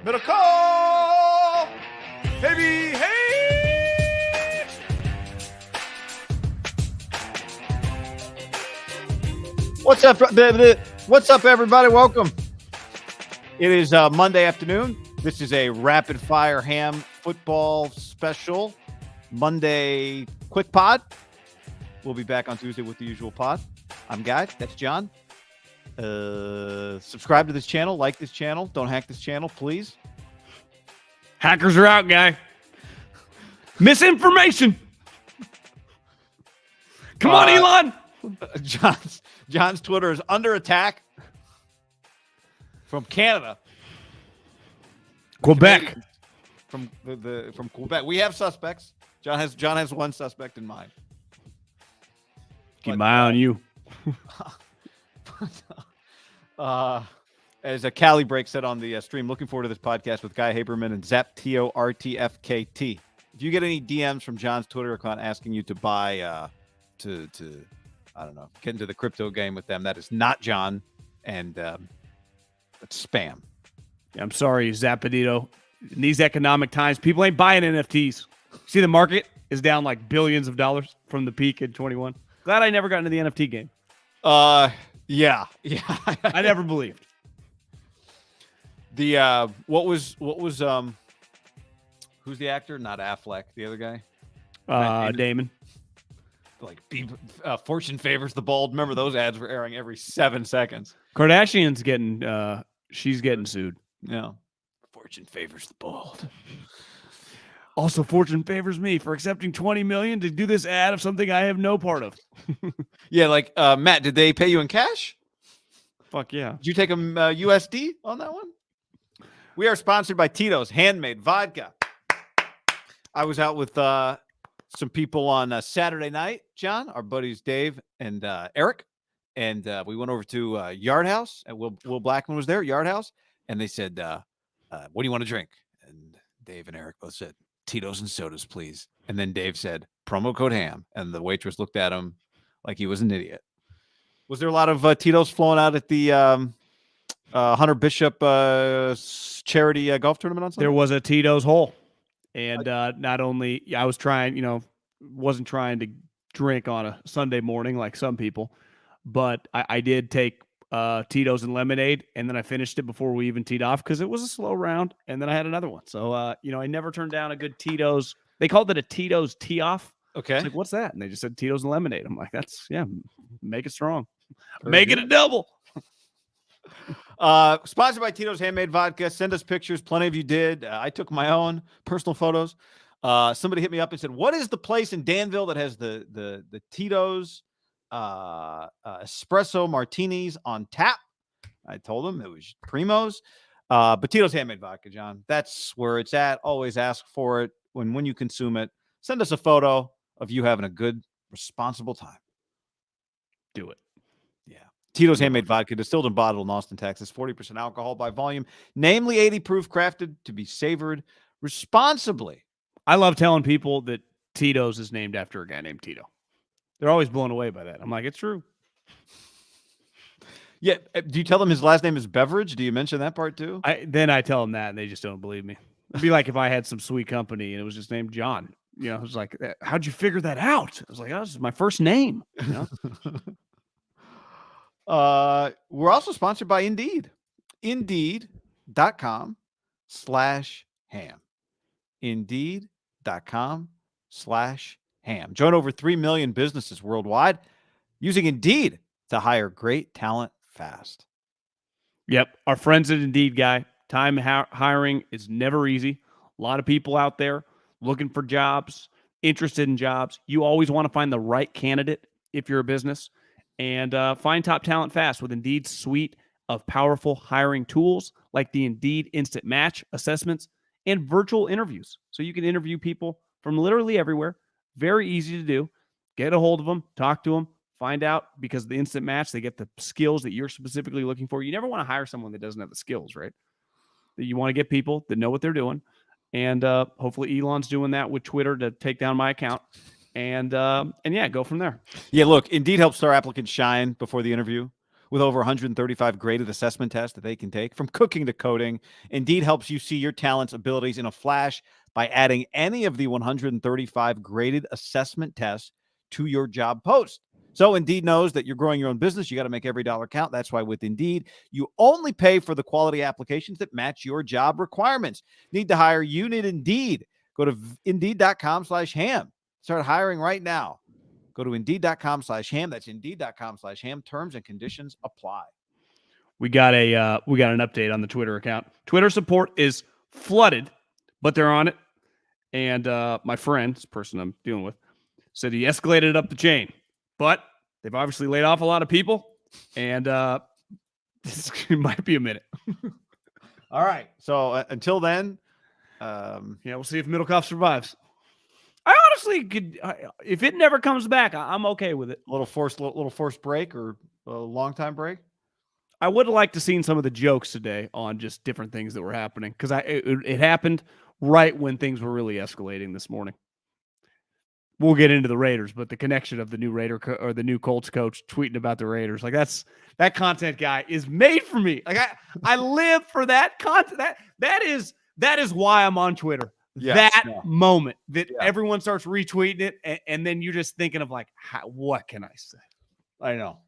Middle call, baby, hey! What's up, everybody? Welcome. It is Monday afternoon. This is a rapid fire ham football special Monday quick pod. We'll be back on Tuesday with the usual pod. I'm Guy. That's John. Subscribe to this channel, like this channel. Don't hack this channel, please. Hackers are out, Guy. Misinformation. Come on, Elon. John's Twitter is under attack from Canada, Quebec, from Quebec. We have suspects. John has one suspect in mind. Keep my eye on you. As Cali Break said on the stream, looking forward to this podcast with Guy Haberman and Zap Tito RTFKT. If you get any DMs from John's Twitter account asking you to buy, to I don't know, get into the crypto game with them, that is not John, and it's spam. Yeah, I'm sorry, Zappadito. In these economic times, people ain't buying NFTs. See, the market is down like billions of dollars from the peak in 21. Glad I never got into the NFT game. Yeah. I never believed. The what was who's the actor? Not Affleck, the other guy. Damon. Like fortune favors the bold. Remember those ads were airing every 7 seconds. Kardashian's getting she's getting sued. Yeah. Fortune favors the bold. Also, fortune favors me for accepting $20 million to do this ad of something I have no part of. Yeah, like Matt, did they pay you in cash? Fuck yeah. Did you take them USD on that one? We are sponsored by Tito's Handmade Vodka. I was out with some people on Saturday night, John, our buddies Dave and Eric, and we went over to Yard House, and Will Blackman was there, Yard House, and they said, what do you want to drink? And Dave and Eric both said, Tito's and sodas, please. And then Dave said, promo code ham, and the waitress looked at him like he was an idiot. Was there a lot of Tito's flowing out at the Hunter Bishop charity golf tournament on Sunday? There was a Tito's hole. And not only I was trying, wasn't trying to drink on a Sunday morning like some people, but I did take Tito's and lemonade, and then I finished it before we even teed off because it was a slow round, and then I had another one. So, I never turned down a good Tito's. They called it a Tito's tee off. Okay. Like, what's that? And they just said Tito's and lemonade. I'm like, make it strong. Make it a double. Sponsored by Tito's Handmade Vodka. Send us pictures. Plenty of you did. I took my own personal photos. Somebody hit me up and said, what is the place in Danville that has the Tito's espresso martinis on tap? I told them it was Primo's. But Tito's Handmade Vodka, John, that's where it's at. Always ask for it when you consume it. Send us a photo of you having a good, responsible time. Do it. Yeah. Tito's Handmade Vodka, distilled and bottled in Austin, Texas. 40% alcohol by volume, namely 80 proof, crafted to be savored responsibly. I love telling people that Tito's is named after a guy named Tito. They're always blown away by that. I'm like, it's true. Yeah. Do you tell them his last name is Beverage? Do you mention that part too? Then I tell them that, and they just don't believe me. It'd be like if I had some sweet company and it was just named John. It was like, how'd you figure that out? I was like, this is my first name. We're also sponsored by Indeed. Indeed.com/ham. Indeed.com/ham. Join over 3 million businesses worldwide using Indeed to hire great talent fast. Yep. Our friends at Indeed, Guy. Time hiring is never easy. A lot of people out there looking for jobs, interested in jobs. You always want to find the right candidate if you're a business, and find top talent fast with Indeed's suite of powerful hiring tools like the Indeed Instant Match assessments and virtual interviews. So you can interview people from literally everywhere. Very easy to do. Get a hold of them, talk to them, find out, because the Instant Match, they get the skills that you're specifically looking for. You never want to hire someone that doesn't have the skills, right? You want to get people that know what they're doing. And hopefully Elon's doing that with Twitter to take down my account. And yeah, go from there. Yeah, look, Indeed helps our applicants shine before the interview. with over 135 graded assessment tests that they can take. From cooking to coding, Indeed helps you see your talents, abilities in a flash by adding any of the 135 graded assessment tests to your job post. So Indeed knows that you're growing your own business. You got to make every dollar count. That's why with Indeed, you only pay for the quality applications that match your job requirements. Need to hire? You need Indeed. Go to Indeed.com/ham. Start hiring right now. Go to Indeed.com/ham. That's Indeed.com/ham. Terms and conditions apply. We got an update on the Twitter account. Twitter support is flooded, but they're on it. And my friend, this person I'm dealing with, said he escalated it up the chain. But they've obviously laid off a lot of people, and this might be a minute. All right. So until then, we'll see if MIDDLEKAUFF survives. I honestly could, if it never comes back, I'm okay with it. Little forced break or a long time break. I would have liked to seen some of the jokes today on just different things that were happening because it happened right when things were really escalating this morning. We'll get into the Raiders, but the connection of the new or the new Colts coach tweeting about the Raiders, like that content guy is made for me. Like I live for that content. That is why I'm on Twitter. Yes, Moment that everyone starts retweeting it, and then you're just thinking of like, what can I say? I know,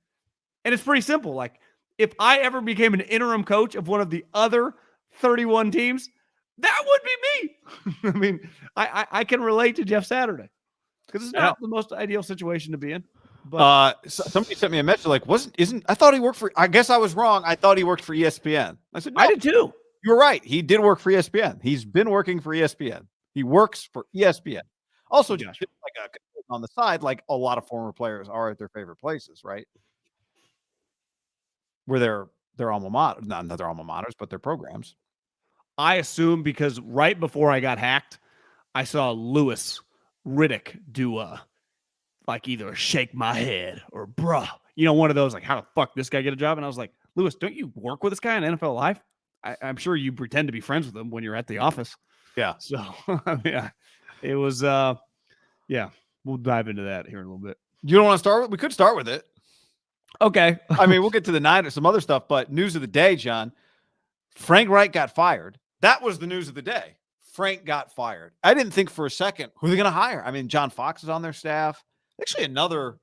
and it's pretty simple. Like if I ever became an interim coach of one of the other 31 teams, that would be me. I mean, I can relate to Jeff Saturday. Because it's not the most ideal situation to be in. But somebody sent me a message like, I thought he worked for, I guess I was wrong. I thought he worked for ESPN. I said, no, I did too. You're right. He did work for ESPN. He's been working for ESPN. He works for ESPN. Also, just like on the side, like a lot of former players are at their favorite places, right? Where their alma mater, not their alma maters, but their programs. I assume because right before I got hacked, I saw Louis Riddick do like either a shake my head or bruh, one of those like how the fuck this guy get a job? And I was like, Louis, don't you work with this guy in NFL Live? I'm sure you pretend to be friends with him when you're at the office. Yeah. So it was we'll dive into that here in a little bit. You don't want to start with? We could start with it. Okay. I mean, we'll get to the Niners, some other stuff, but news of the day, John. Frank Reich got fired. That was the news of the day. Frank got fired. I didn't think for a second, who are they going to hire? I mean, John Fox is on their staff. Actually, another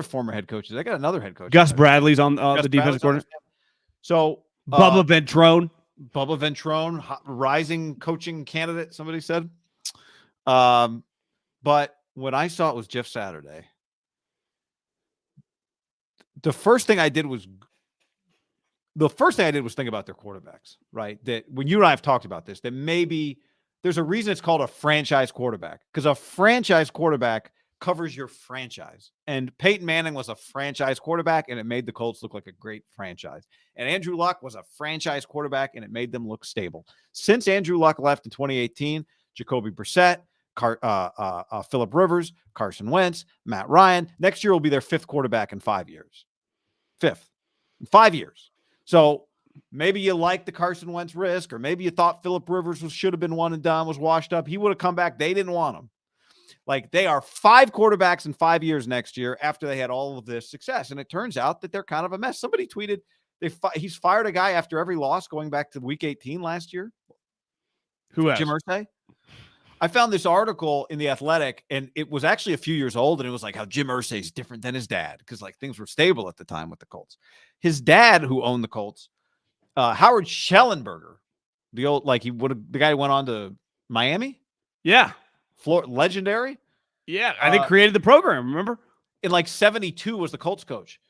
former head coach. They got another head coach. Gus Bradley's on the defensive coordinator. So Bubba Ventrone, rising coaching candidate, somebody said. But when I saw it was Jeff Saturday, the first thing I did was think about their quarterbacks, right? That when you and I have talked about this, that maybe there's a reason it's called a franchise quarterback, because a franchise quarterback covers your franchise. And Peyton Manning was a franchise quarterback, and it made the Colts look like a great franchise. And Andrew Luck was a franchise quarterback, and it made them look stable. Since Andrew Luck left in 2018, Jacoby Brissett, Phillip Rivers, Carson Wentz, Matt Ryan. Next year will be their fifth quarterback in 5 years. Fifth. In 5 years. So maybe you like the Carson Wentz risk, or maybe you thought Phillip Rivers should have been one and done, was washed up. He would have come back. They didn't want him. Like, they are 5 quarterbacks in 5 years next year after they had all of this success. And it turns out that they're kind of a mess. Somebody tweeted he's fired a guy after every loss going back to week 18 last year. Who else? Jim Irsay. I found this article in The Athletic, and it was actually a few years old, and it was like how Jim Irsay is different than his dad, because like things were stable at the time with the Colts. His dad, who owned the Colts, Howard Schellenberger, the guy who went on to Miami. Yeah. Legendary. Yeah. I think created the program. Remember? In like 72 was the Colts coach.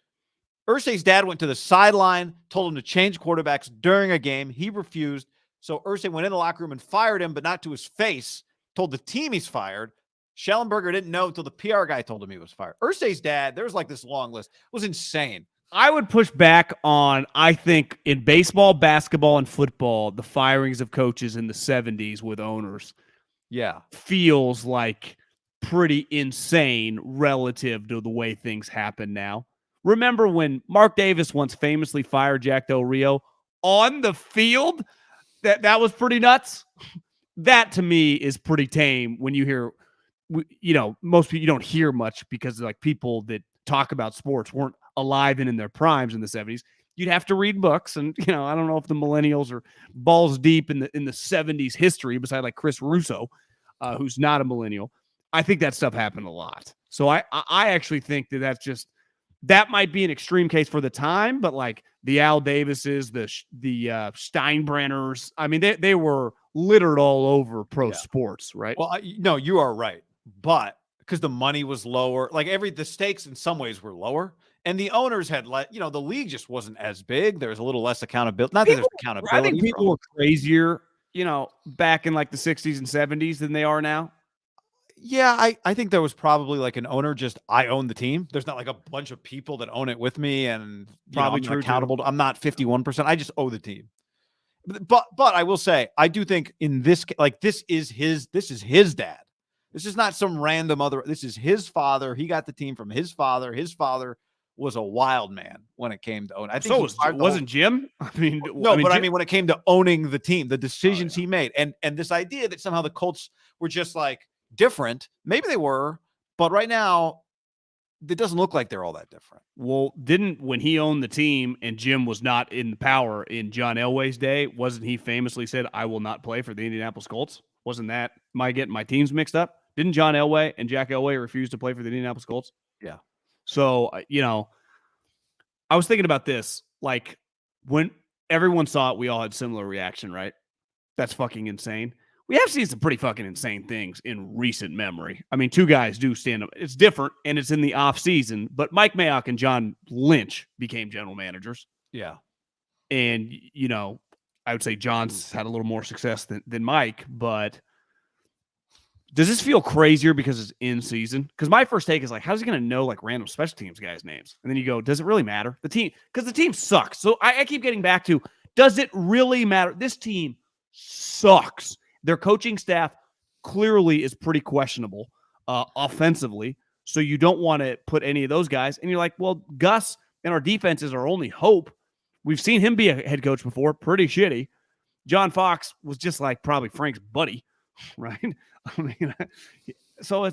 Irsay's dad went to the sideline, told him to change quarterbacks during a game. He refused. So Irsay went in the locker room and fired him, but not to his face. Told the team he's fired. Schellenberger didn't know until the PR guy told him he was fired. Irsay's dad, there was like this long list. It was insane. I would push back on, I think, in baseball, basketball, and football, the firings of coaches in the 70s with owners feels like pretty insane relative to the way things happen now. Remember when Mark Davis once famously fired Jack Del Rio on the field? That was pretty nuts. That to me is pretty tame when you hear, most people, you don't hear much because like people that talk about sports weren't alive and in their primes in the 70s, you'd have to read books. And, I don't know if the millennials are balls deep in the 70s history, beside like Chris Russo, who's not a millennial. I think that stuff happened a lot. So I actually think that might be an extreme case for the time, but like the Al Davises, the Steinbrenners, I mean, they were littered all over pro sports, right? Well, no, you are right. But because the money was lower, like the stakes in some ways were lower. And the owners had the league just wasn't as big. There was a little less accountability. Not that there's accountability. I think people were crazier, back in like the 60s and 70s than they are now. Yeah, I think there was probably like an owner I own the team. There's not like a bunch of people that own it with me, and probably I'm accountable. I'm not 51%. I just owe the team. But I will say, I do think in this, like this is his dad. This is not some random other. This is his father. He got the team from his father. His father was a wild man when it came to own. I think wasn't Jim. I mean, when it came to owning the team, the decisions he made, and this idea that somehow the Colts were just like different. Maybe they were, but right now it doesn't look like they're all that different. Well, when he owned the team and Jim was not in power in John Elway's day, wasn't he famously said, "I will not play for the Indianapolis Colts"? Wasn't that getting my teams mixed up? Didn't John Elway and Jack Elway refuse to play for the Indianapolis Colts? Yeah. So, I was thinking about this, like when everyone saw it, we all had similar reaction, right? That's fucking insane. We have seen some pretty fucking insane things in recent memory. I mean, two guys do stand up. It's different, and it's in the off season, but Mike Mayock and John Lynch became general managers. Yeah. And, I would say John's had a little more success than Mike, but does this feel crazier because it's in season? Because my first take is like, how's he going to know like random special teams guys' names? And then you go, does it really matter? Because the team sucks. So I keep getting back to, does it really matter? This team sucks. Their coaching staff clearly is pretty questionable offensively. So you don't want to put any of those guys. And you're like, well, Gus and our defense is our only hope. We've seen him be a head coach before. Pretty shitty. John Fox was just like probably Frank's buddy, right? I mean, so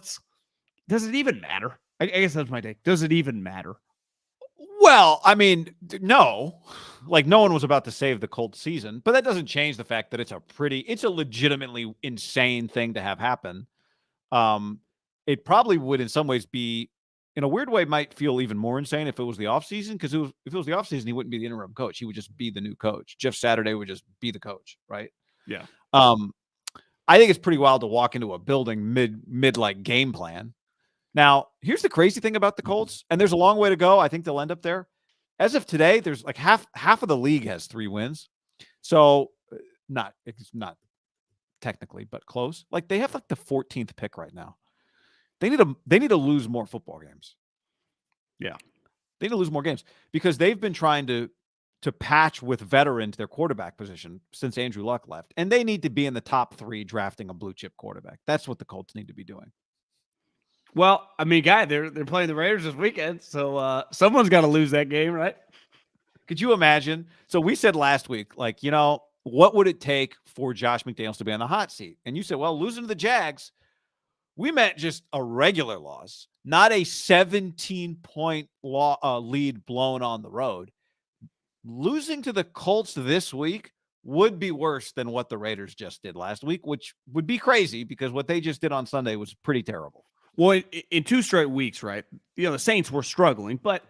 does it even matter? I guess that's my take. Does it even matter? Well, I mean, no, like no one was about to save the Colts season, but that doesn't change the fact that it's a legitimately insane thing to have happen. It probably would in some ways be, in a weird way, might feel even more insane if it was the offseason, because if it was the offseason, he wouldn't be the interim coach. He would just be the new coach. Jeff Saturday would just be the coach, right? Yeah. I think it's pretty wild to walk into a building mid like game plan. Now, here's the crazy thing about the Colts, and there's a long way to go. I think they'll end up there. As of today, there's like half of the league has 3 wins. So it's not technically, but close. Like they have like the 14th pick right now. They need to lose more football games. Yeah. They need to lose more games because they've been trying to patch with veterans their quarterback position since Andrew Luck left. And they need to be in the top 3 drafting a blue chip quarterback. That's what the Colts need to be doing. Well, I mean, they're playing the Raiders this weekend, so someone's got to lose that game, right? Could you imagine? So we said last week, like, what would it take for Josh McDaniels to be on the hot seat? And you said, well, losing to the Jags, we meant just a regular loss, not a 17-point lead blown on the road. Losing to the Colts this week would be worse than what the Raiders just did last week, which would be crazy because what they just did on Sunday was pretty terrible. Well, in 2 straight weeks, right? The Saints were struggling, but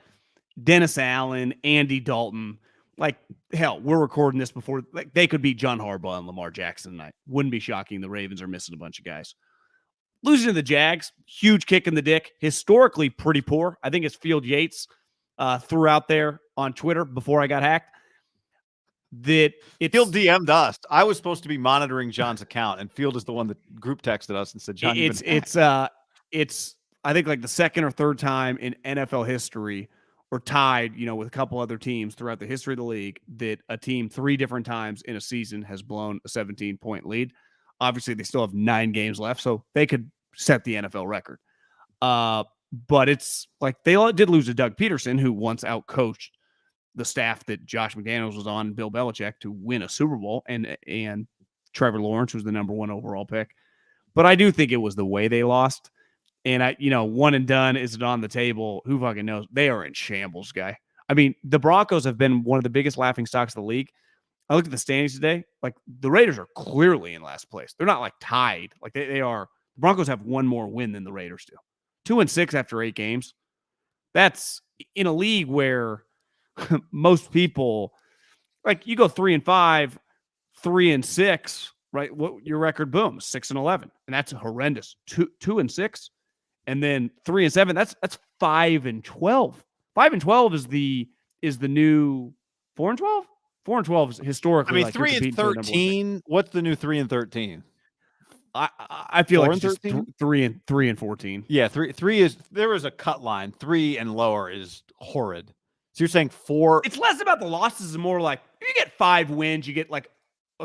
Dennis Allen, Andy Dalton, like, hell, we're recording this before, like, they could beat John Harbaugh and Lamar Jackson tonight. Wouldn't be shocking. The Ravens are missing a bunch of guys. Losing to the Jags, huge kick in the dick. Historically pretty poor. I think it's Field Yates threw out there on Twitter before I got hacked that Field DM'd us. I was supposed to be monitoring John's account, and Field is the one that group texted us and said, John, it's I think like the second or third time in NFL history, or tied, with a couple other teams throughout the history of the league, that a team 3 different times in a season has blown a 17-point lead. Obviously, they still have 9 games left, so they could set the NFL record. But it's like they did lose to Doug Peterson, who once outcoached the staff that Josh McDaniels was on, Bill Belichick, to win a Super Bowl, and Trevor Lawrence was the number 1 overall pick. But I do think it was the way they lost. And one and done isn't on the table. Who fucking knows? They are in shambles, guy. I mean, the Broncos have been one of the biggest laughing stocks of the league. I looked at the standings today. Like, the Raiders are clearly in last place. They're not like tied. Like, they are. The Broncos have one more win than the Raiders do. 2-6 after 8 games. That's in a league where most people, like, you go 3-5, 3-6, right? What your record? Boom, 6-11, and that's horrendous. 2-6, and then 3-7. That's 5-12. 5-12 is the new 4-12. 4-12 is historically. I mean, 3-13. What's the new 3-13? I feel like it's just 3-14. Yeah, three is, there is a cut line. 3 and lower is horrid. So you're saying 4? It's less about the losses and more like if you get 5 wins, you get like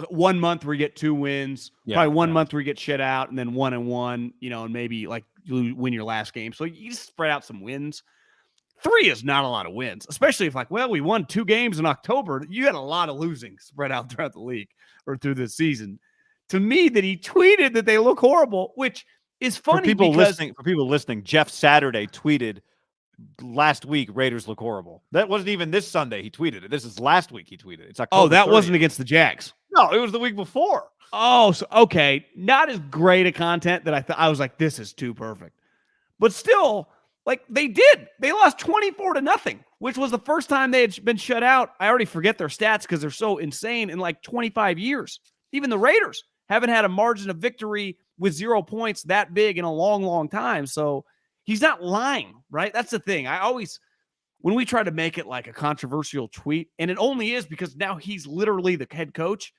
1 month where you get 2 wins, probably 1 month where you get shit out, and then 1-1, and maybe like you win your last game. So you just spread out some wins. 3 is not a lot of wins, especially if we won 2 games in October. You had a lot of losing spread out throughout the league or through the season. To me, that he tweeted that they look horrible, which is funny. For people listening, Jeff Saturday tweeted last week, Raiders look horrible. That wasn't even this Sunday he tweeted it. This is last week he tweeted it. It's October 30th. That wasn't against the Jags. No, it was the week before. Oh, so okay. Not as great a content that I was like, this is too perfect. But still, like, they did. They lost 24-0, which was the first time they had been shut out. I already forget their stats because they're so insane in like 25 years. Even the Raiders haven't had a margin of victory with 0 points that big in a long, long time. So he's not lying, right? That's the thing. When we try to make it like a controversial tweet, and it only is because now he's literally the head coach.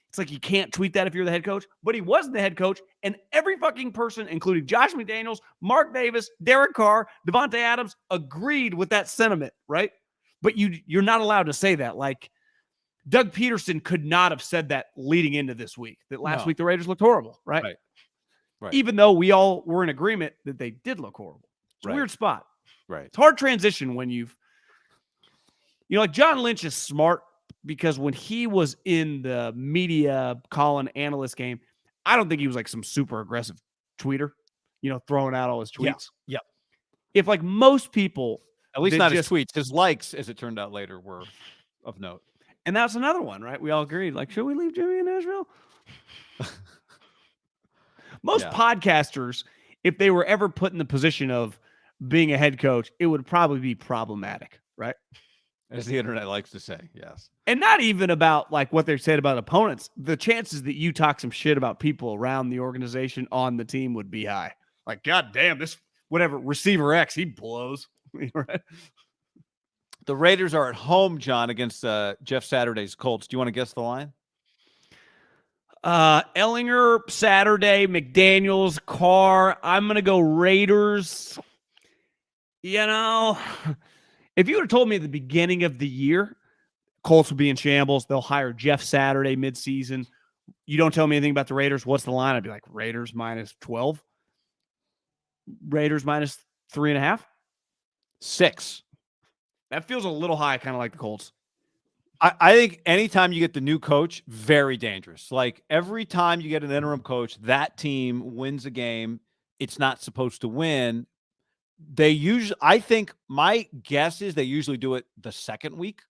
It's like you can't tweet that if you're the head coach, but he wasn't the head coach. And every fucking person, including Josh McDaniels, Mark Davis, Derek Carr, Devontae Adams, agreed with that sentiment, right? But you're not allowed to say that. Like, Doug Peterson could not have said that leading into this week, that last week the Raiders looked horrible, right? Right. Even though we all were in agreement that they did look horrible. It's a weird spot. Right. It's hard transition when like John Lynch is smart because when he was in the media calling analyst game, I don't think he was like some super aggressive tweeter, throwing out all his tweets. Yeah. If like most people, at least not his tweets, his likes, as it turned out later, were of note. And that's another one, right? We all agreed. Like, should we leave Jimmy in Nashville? Most podcasters, if they were ever put in the position of being a head coach, it would probably be problematic, right? As the internet likes to say, yes. And not even about like what they said about opponents. The chances that you talk some shit about people around the organization on the team would be high. Like, God damn, this whatever receiver X, he blows. Right? The Raiders are at home, John, against Jeff Saturday's Colts. Do you want to guess the line? Ellinger, Saturday, McDaniels, Carr. I'm going to go Raiders. If you would have told me at the beginning of the year, Colts would be in shambles, they'll hire Jeff Saturday midseason. You don't tell me anything about the Raiders. What's the line? I'd be like, Raiders minus 12. Raiders minus 3.5. 6. That feels a little high, kind of like the Colts. I think anytime you get the new coach, very dangerous. Like every time you get an interim coach, that team wins a game it's not supposed to win. I think my guess is they usually do it the second week,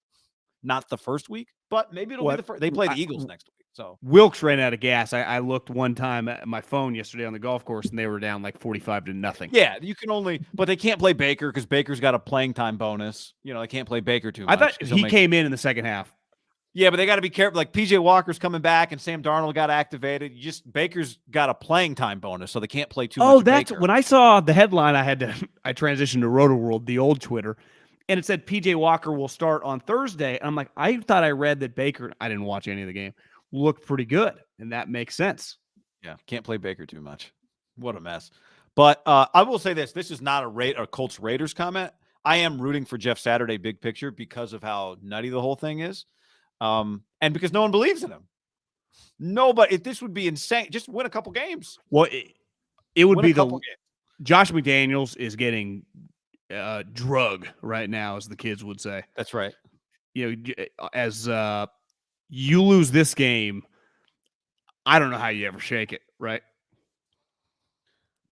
not the first week, but maybe it'll be the first. They play the Eagles next week. So Wilkes ran out of gas. I looked one time at my phone yesterday on the golf course, and they were down like 45-0. Yeah, you can only, but they can't play Baker because Baker's got a playing time bonus. They can't play Baker too much. I thought he came in the second half. Yeah, but they got to be careful. Like PJ Walker's coming back, and Sam Darnold got activated. Baker's got a playing time bonus, so they can't play too much. Oh, that's when I saw the headline. I transitioned to RotoWorld, the old Twitter, and it said PJ Walker will start on Thursday. And I'm like, I thought I read that Baker. I didn't watch any of the game. Looked pretty good, and that makes sense. Yeah, can't play Baker too much. What a mess. But I will say this: this is not a Colts Raiders comment. I am rooting for Jeff Saturday, big picture, because of how nutty the whole thing is. And because no one believes in him. Nobody. This would be insane. Just win a couple games. Well, it would be Josh McDaniels is getting drug right now, as the kids would say. That's right. As you lose this game, I don't know how you ever shake it, right?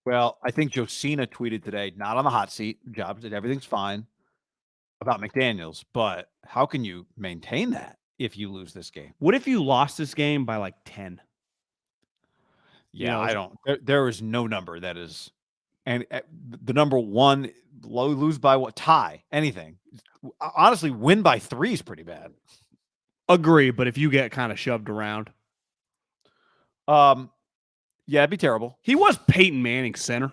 Well, I think Josina tweeted today, not on the hot seat, job that everything's fine about McDaniels, but how can you maintain that if you lose this game? What if you lost this game by like 10? Yeah, know, I don't. There is no number that is, and the number one lose by what tie anything. Honestly, win by 3 is pretty bad. Agree, but if you get kind of shoved around, yeah, it'd be terrible. he was Peyton Manning's center,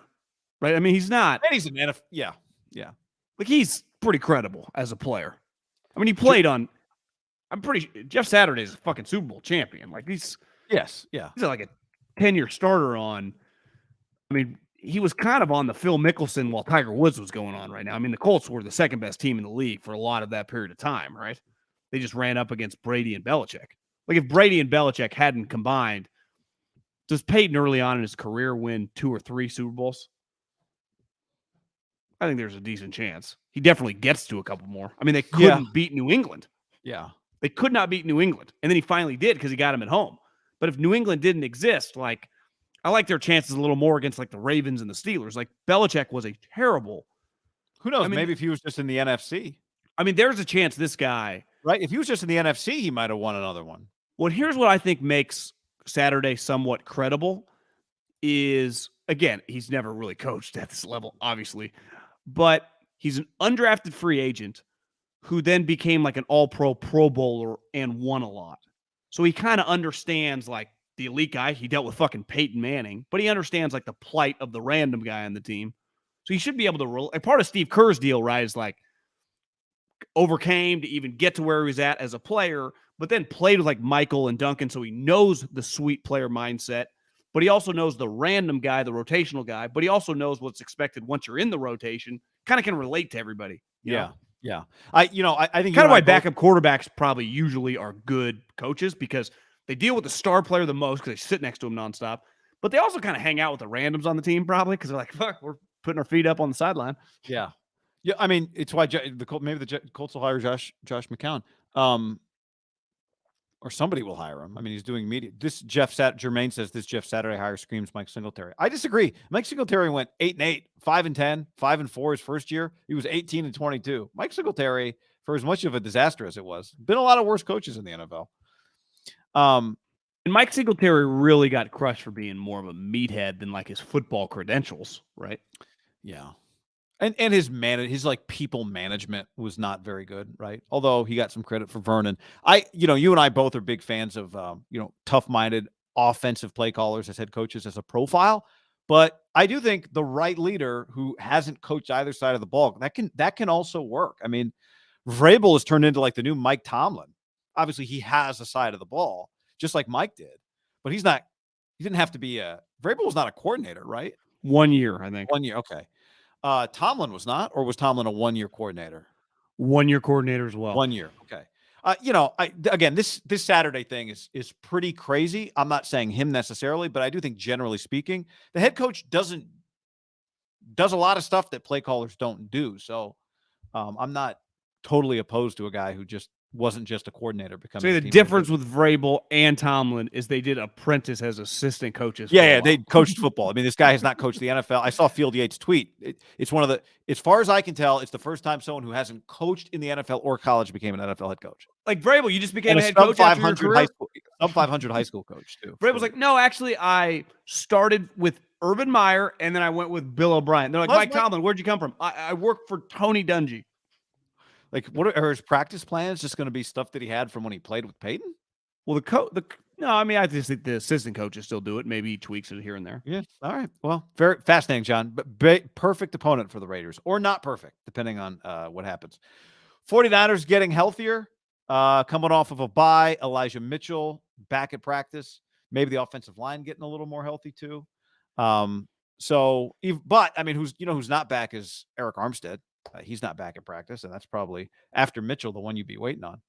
right? I mean, he's not. And he's a man of yeah. Like he's pretty credible as a player. I mean, he played on. I'm pretty. Jeff Saturday's a fucking Super Bowl champion. Like he's He's like a 10-year starter on. I mean, he was kind of on the Phil Mickelson while Tiger Woods was going on right now. I mean, the Colts were the second best team in the league for a lot of that period of time, right? They just ran up against Brady and Belichick. Like if Brady and Belichick hadn't combined, does Peyton early on in his career win 2 or 3 Super Bowls? I think there's a decent chance. He definitely gets to a couple more. I mean, they couldn't beat New England. Yeah. They could not beat New England. And then he finally did because he got him at home. But if New England didn't exist, like I like their chances a little more against like the Ravens and the Steelers. Like Belichick was a terrible. Who knows? I mean, maybe if he was just in the NFC. I mean, there's a chance this guy. Right. If he was just in the NFC, he might have won another one. Well, here's what I think makes Saturday somewhat credible is, again, he's never really coached at this level, obviously. But he's an undrafted free agent who then became like an all-pro Pro Bowler and won a lot. So he kind of understands like the elite guy. He dealt with fucking Peyton Manning, but he understands like the plight of the random guy on the team. So he should be able to roll. Like part of Steve Kerr's deal, right, is like overcame to even get to where he was at as a player, but then played with like Michael and Duncan. So he knows the sweet player mindset, but he also knows the random guy, the rotational guy, but he also knows what's expected once you're in the rotation, kind of can relate to everybody. You know? Yeah. I think kind of why backup quarterbacks probably usually are good coaches because they deal with the star player the most because they sit next to him nonstop, but they also kind of hang out with the randoms on the team probably because they're like, fuck, we're putting our feet up on the sideline. Yeah. I mean, it's why maybe the Colts will hire Josh McCown. Or somebody will hire him. I mean, he's doing media. Jermaine says this Jeff Saturday hire screams Mike Singletary. I disagree. Mike Singletary went 8-8, 5-10, 5-4 his first year. He was 18-22. Mike Singletary, for as much of a disaster as it was, been a lot of worse coaches in the NFL. And Mike Singletary really got crushed for being more of a meathead than like his football credentials, right? Yeah. And his like people management was not very good, right? Although he got some credit for Vernon. You and I both are big fans of tough-minded offensive play callers as head coaches as a profile. But I do think the right leader who hasn't coached either side of the ball, that can also work. I mean, Vrabel has turned into like the new Mike Tomlin. Obviously, he has a side of the ball, just like Mike did. But he didn't have to be Vrabel was not a coordinator, right? 1 year, I think. 1 year, okay. Tomlin was not, or was Tomlin a 1-year coordinator? 1-year coordinator as well. 1 year. Okay. Again, this Saturday thing is pretty crazy. I'm not saying him necessarily, but I do think generally speaking, the head coach does a lot of stuff that play callers don't do. So I'm not totally opposed to a guy who just wasn't just a coordinator becoming. So the difference with Vrabel and Tomlin is they did apprentice as assistant coaches. Yeah, they coached football. I mean, this guy has not coached the NFL. I saw Field Yates tweet. It's one of the, as far as I can tell, it's the first time someone who hasn't coached in the NFL or college became an NFL head coach. Like Vrabel, you just became a head coach after your career? Sub 500 high school coach too. Vrabel's like, no, actually, I started with Urban Meyer and then I went with Bill O'Brien. They're like, Mike Tomlin, where'd you come from? I worked for Tony Dungy. Like, what are his practice plans? Just going to be stuff that he had from when he played with Peyton? Well, no, I mean, I just think the assistant coaches still do it. Maybe he tweaks it here and there. Yeah. All right. Well, very fascinating, John. But perfect opponent for the Raiders, or not perfect, depending on what happens. 49ers getting healthier, coming off of a bye. Elijah Mitchell back at practice. Maybe the offensive line getting a little more healthy too. But I mean, who's not back is Eric Armstead. He's not back at practice, and that's probably after Mitchell the one you'd be waiting on.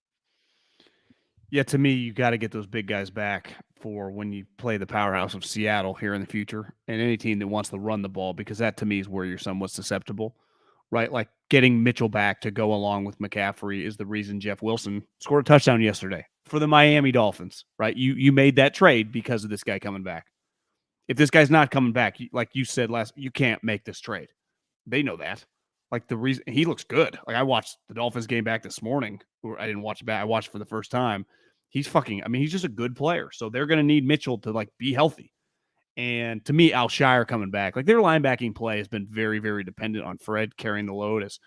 Yeah, to me, you got to get those big guys back for when you play the powerhouse of Seattle here in the future, and any team that wants to run the ball, because that to me is where you're somewhat susceptible, right? Like getting Mitchell back to go along with McCaffrey is the reason Jeff Wilson scored a touchdown yesterday for the Miami Dolphins, right? You made that trade because of this guy coming back. If this guy's not coming back, like you said you can't make this trade. They know that. Like the reason he looks good. Like I watched the Dolphins game back this morning. Or I didn't watch it back. I watched it for the first time. He's just a good player. So they're going to need Mitchell to like be healthy. And to me, Alshire coming back, like their linebacking play has been very, very dependent on Fred carrying the load as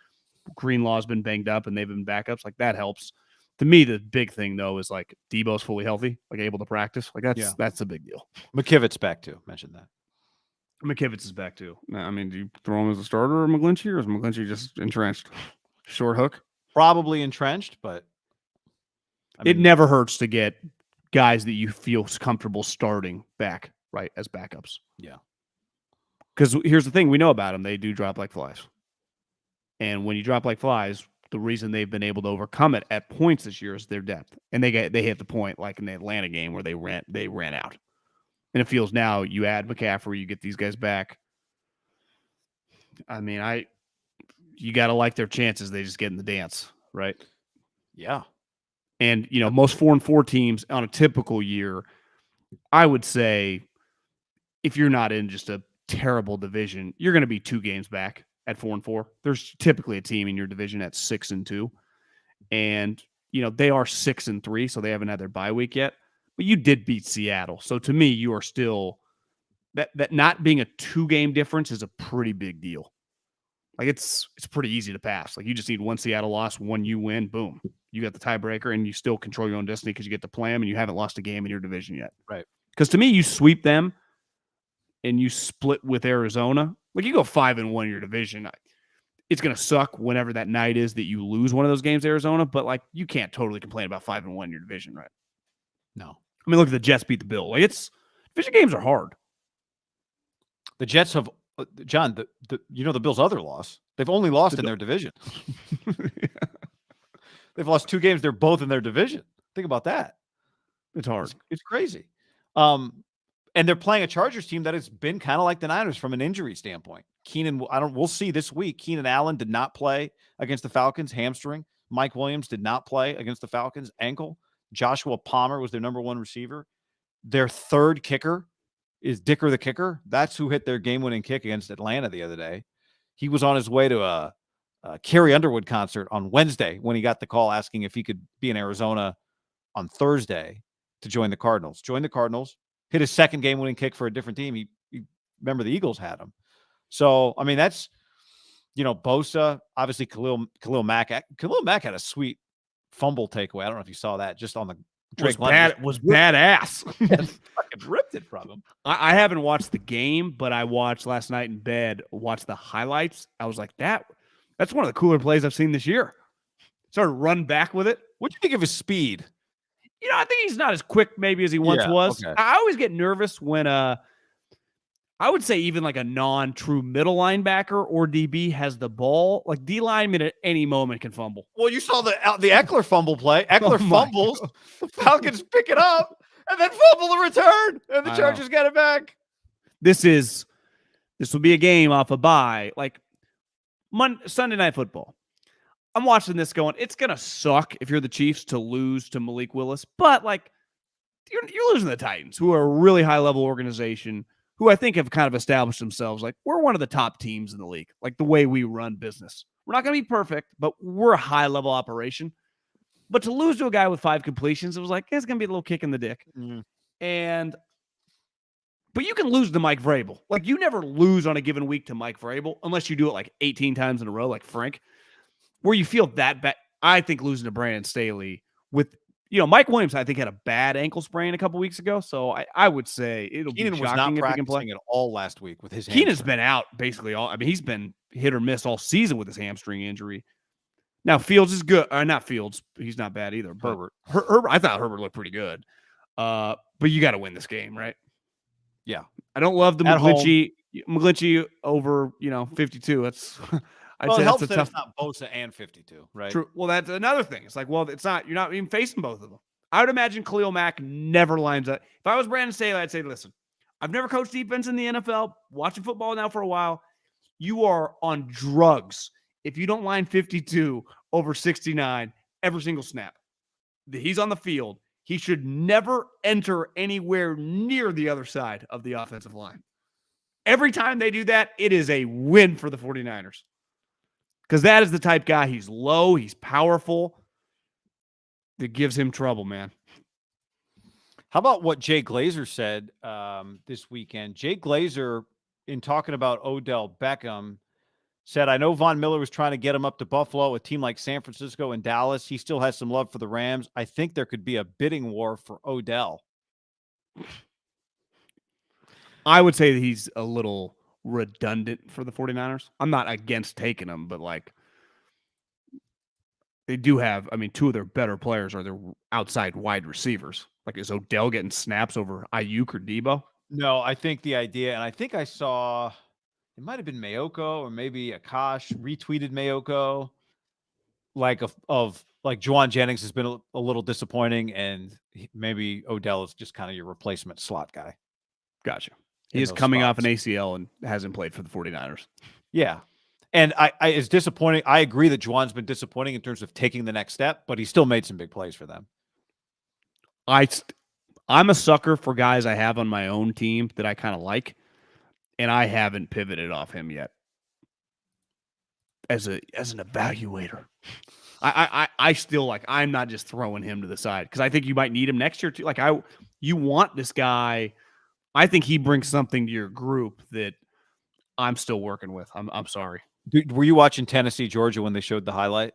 Greenlaw's been banged up and they've been backups. Like that helps. To me, the big thing though is like Debo's fully healthy, like able to practice. Like that's a big deal. McKivitt's back too. Mentioned that. McKivitz is back too. I mean, do you throw him as a starter or McGlinchey, or is McGlinchey just entrenched? Short hook? Probably entrenched, but it never hurts to get guys that you feel comfortable starting back, right, as backups. Yeah. Because here's the thing, we know about them. They do drop like flies. And when you drop like flies, the reason they've been able to overcome it at points this year is their depth. And they hit the point like in the Atlanta game where they ran out. And it feels now you add McCaffrey, you get these guys back. I mean, you got to like their chances. They just get in the dance, right? Yeah. And, most 4-4 teams on a typical year, I would say if you're not in just a terrible division, you're going to be 2 games back at 4-4. There's typically a team in your division at 6-2. And, they are 6-3, so they haven't had their bye week yet. But you did beat Seattle. So to me, you are still that not being a 2-game difference is a pretty big deal. Like it's pretty easy to pass. Like you just need one Seattle loss, one you win, boom. You got the tiebreaker and you still control your own destiny because you get to play them and you haven't lost a game in your division yet. Right. Because to me, you sweep them and you split with Arizona. Like you go 5-1 in your division. It's going to suck whenever that night is that you lose one of those games to Arizona, but like you can't totally complain about 5-1 in your division, right? No. I mean, look at the Jets beat the Bills. Like division games are hard. The Jets have, John, the Bills' other loss. They've only lost in their division. Yeah. They've lost 2 games. They're both in their division. Think about that. It's hard. It's crazy. And they're playing a Chargers team that has been kind of like the Niners from an injury standpoint. We'll see this week. Keenan Allen did not play against the Falcons, hamstring. Mike Williams did not play against the Falcons, ankle. Joshua Palmer was their number 1 receiver. Their 3rd kicker is Dicker the kicker. That's who hit their game-winning kick against Atlanta the other day. He was on his way to a Carrie Underwood concert on Wednesday when he got the call asking if he could be in Arizona on Thursday to join the Cardinals. Joined the Cardinals, hit his 2nd game-winning kick for a different team. He remember the Eagles had him. So, I mean, that's, Bosa, obviously Khalil Mack. Khalil Mack had a sweet fumble takeaway. I don't know if you saw that just on the Drake was badass. Fucking ripped it from him. I haven't watched the game, but I watched last night in bed, watched the highlights. I was like, that's one of the cooler plays I've seen this year. Started run back with it. What do you think of his speed? I think he's not as quick maybe as he once was. Okay. I always get nervous when I would say even like a non-true middle linebacker or DB has the ball. Like D lineman at any moment can fumble. Well, you saw the Eckler fumble play. Eckler fumbles, God. The Falcons pick it up, and then fumble the return, and the Chargers get it back. This will be a game off a bye. Like Sunday Night Football. I'm watching this going, it's going to suck if you're the Chiefs to lose to Malik Willis. But, like, you're losing the Titans, who are a really high-level organization, who I think have kind of established themselves. Like, we're one of the top teams in the league, like the way we run business. We're not going to be perfect, but we're a high-level operation. But to lose to a guy with 5 completions, it was like, it's going to be a little kick in the dick. Mm-hmm. But you can lose to Mike Vrabel. Like, you never lose on a given week to Mike Vrabel unless you do it like 18 times in a row, like Frank. Where you feel that bad, I think losing to Brandon Staley with, Mike Williams, I think had a bad ankle sprain a couple weeks ago. So I would say it'll be shocking if he can play. At all last week with his hamstring. Keenan's been out basically all. I mean, he's been hit or miss all season with his hamstring injury. Now Fields is good. Not Fields. He's not bad either. Herbert. I thought Herbert looked pretty good. But you got to win this game, right? Yeah. I don't love the McGlinchey over 52. That's. Well, it helps that it's not Bosa and 52, right? True. Well, that's another thing. It's like, well, it's not. You're not even facing both of them. I would imagine Khalil Mack never lines up. If I was Brandon Staley, I'd say, listen, I've never coached defense in the NFL, watching football now for a while. You are on drugs if you don't line 52 over 69 every single snap. He's on the field. he should never enter anywhere near the other side of the offensive line. Every time they do that, it is a win for the 49ers. Because that is the type guy. He's low, he's powerful. That gives him trouble, man. How about what Jay Glazer said this weekend? Jay Glazer, in talking about Odell Beckham, said, I know Von Miller was trying to get him up to Buffalo, a team like San Francisco and Dallas. He still has some love for the Rams. I think there could be a bidding war for Odell. I would say that he's a little redundant for the 49ers. I'm not against taking him, but like they do have, I mean, two of their better players are their outside wide receivers. Like, is Odell getting snaps over Ayuk or Debo? No, I think the idea, and I think I saw, it might have been Mayoko or maybe Akash retweeted Mayoko, like of like Juwan Jennings has been a little disappointing, and maybe Odell is just kind of your replacement slot guy. Gotcha. He is coming off an ACL and hasn't played for the 49ers. Yeah. And I it's disappointing. I agree that Juwan's been disappointing in terms of taking the next step, but he still made some big plays for them. I'm a sucker for guys I have on my own team that I kind of like, and I haven't pivoted off him yet as an evaluator. I still like, I'm not just throwing him to the side because I think you might need him next year too. Like you want this guy. I think he brings something to your group that I'm still working with. I'm sorry. Dude, were you watching Tennessee, Georgia when they showed the highlight?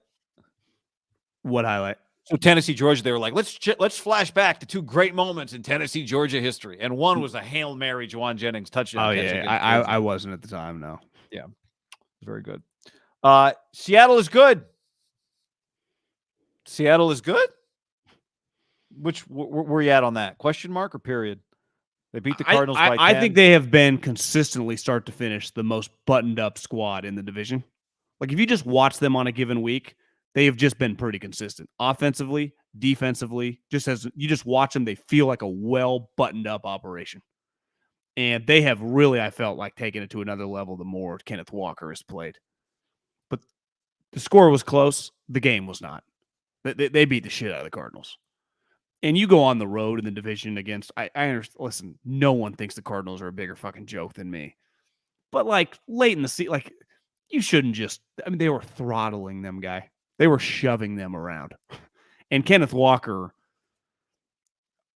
What highlight? So Tennessee, Georgia, they were like, let's flash back to two great moments in Tennessee, Georgia history. And one was a Hail Mary Juwan Jennings touchdown. Oh, yeah. I wasn't at the time, no. Yeah. Very good. Seattle is good. Seattle is good? Where you at on that? Question mark or period? They beat the Cardinals by 10. I think they have been consistently start to finish the most buttoned up squad in the division. Like if you just watch them on a given week, they have just been pretty consistent. Offensively, defensively, just as you just watch them, they feel like a well buttoned up operation. And they have really, I felt like, taken it to another level the more Kenneth Walker has played. But the score was close. The game was not. They beat the shit out of the Cardinals. And you go on the road in the division against, I understand, listen, no one thinks the Cardinals are a bigger fucking joke than me. But like late in the season, like you shouldn't just, I mean, they were throttling them, guy. They were shoving them around. And Kenneth Walker,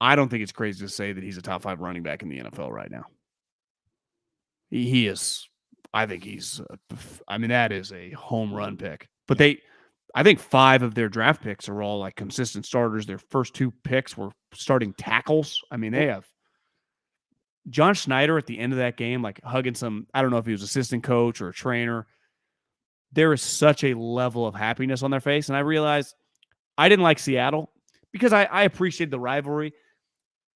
I don't think it's crazy to say that he's a top 5 running back in the NFL right now. He is, I think that is a home run pick. But I think 5 of their draft picks are all like consistent starters. Their first 2 picks were starting tackles. I mean, they have John Schneider at the end of that game, like hugging some, I don't know if he was assistant coach or a trainer. There is such a level of happiness on their face. And I realized I didn't like Seattle because I appreciated the rivalry.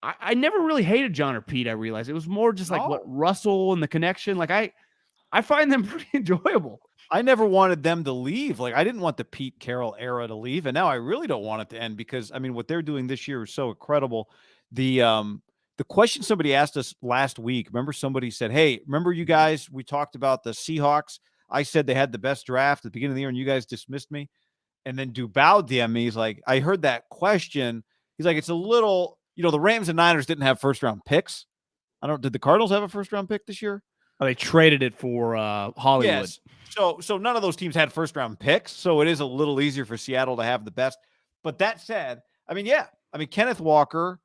I never really hated John or Pete, I realized. It was more just like what Russell and the connection. Like I find them pretty enjoyable. I never wanted them to leave. Like I didn't want the Pete Carroll era to leave. And now I really don't want it to end because I mean, what they're doing this year is so incredible. The question somebody asked us last week, remember somebody said, hey, remember you guys, we talked about the Seahawks. I said they had the best draft at the beginning of the year and you guys dismissed me. And then Dubal DM'd me. He's like, I heard that question. He's like, it's a little, the Rams and Niners didn't have first round picks. Did the Cardinals have a first round pick this year? Oh, they traded it for Hollywood. Yes. So none of those teams had first round picks. So it is a little easier for Seattle to have the best. But that said, Kenneth Walker